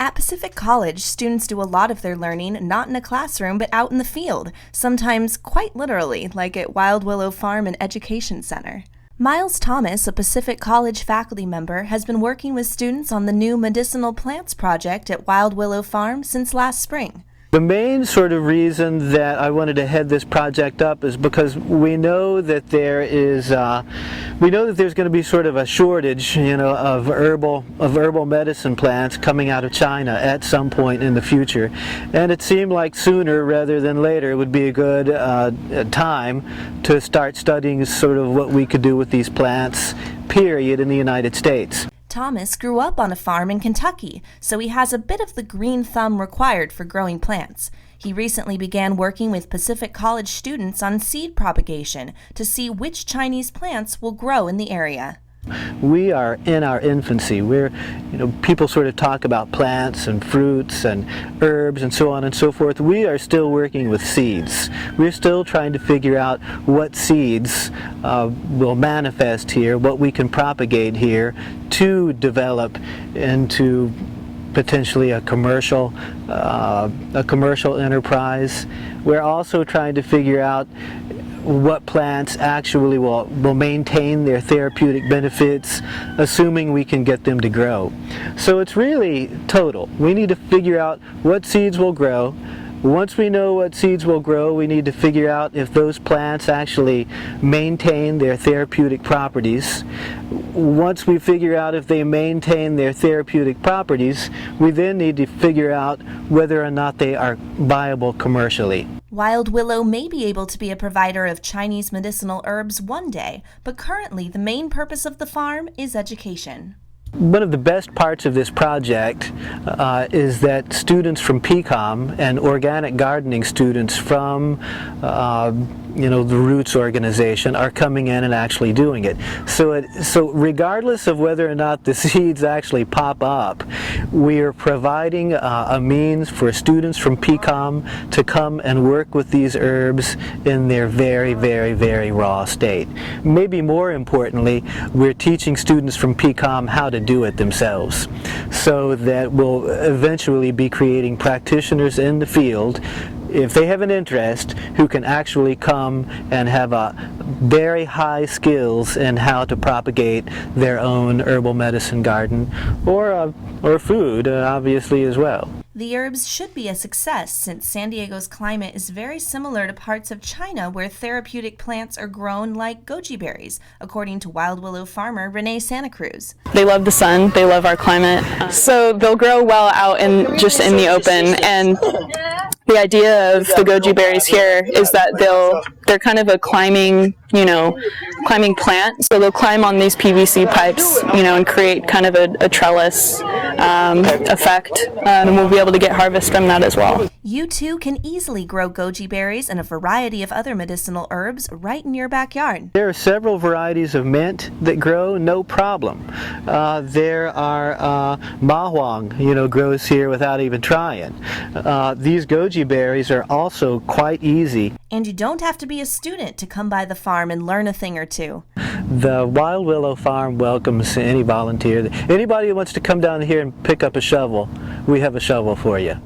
At Pacific College, students do a lot of their learning not in a classroom but out in the field, sometimes quite literally, like at Wild Willow Farm and Education Center. Miles Thomas, a Pacific College faculty member, has been working with students on the new Medicinal Plants Project at Wild Willow Farm since last spring. The main sort of reason that I wanted to head this project up is because we know that there's going to be sort of a shortage, of herbal medicine plants coming out of China at some point in the future, and it seemed like sooner rather than later would be a good time to start studying sort of what we could do with these plants, period, in the United States. Thomas grew up on a farm in Kentucky, so he has a bit of the green thumb required for growing plants. He recently began working with Pacific College students on seed propagation to see which Chinese plants will grow in the area. We are in our infancy. People sort of talk about plants and fruits and herbs and so on and so forth. We are still working with seeds. We're still trying to figure out what seeds will manifest here, what we can propagate here to develop into potentially a commercial enterprise. We're also trying to figure out what plants actually will maintain their therapeutic benefits, assuming we can get them to grow. So it's really total. We need to figure out what seeds will grow. Once we know what seeds will grow, we need to figure out if those plants actually maintain their therapeutic properties. Once we figure out if they maintain their therapeutic properties, we then need to figure out whether or not they are viable commercially. Wild Willow may be able to be a provider of Chinese medicinal herbs one day, but currently the main purpose of the farm is education. One of the best parts of this project is that students from PCOM and organic gardening students from the Roots organization are coming in and actually doing it. So regardless of whether or not the seeds actually pop up, we are providing a means for students from PCOM to come and work with these herbs in their very, very, very raw state. Maybe more importantly, we're teaching students from PCOM how to do it themselves, so that we'll eventually be creating practitioners in the field, if they have an interest, who can actually come and have very high skills in how to propagate their own herbal medicine garden or food, obviously, as well. The herbs should be a success since San Diego's climate is very similar to parts of China where therapeutic plants are grown like goji berries, according to Wild Willow farmer Renee Santa Cruz. They love the sun, they love our climate, so they'll grow well out in the open. And the idea of the goji berries here is that they're kind of a climbing plant, so they'll climb on these PVC pipes, and create kind of a trellis effect, and we'll be able to get harvest from that as well. You too can easily grow goji berries and a variety of other medicinal herbs right in your backyard. There are several varieties of mint that grow, no problem. There are mahuang, grows here without even trying. These goji berries are also quite easy. And you don't have to be a student to come by the farm and learn a thing or two. The Wild Willow Farm welcomes any volunteer. Anybody who wants to come down here and pick up a shovel, we have a shovel for you.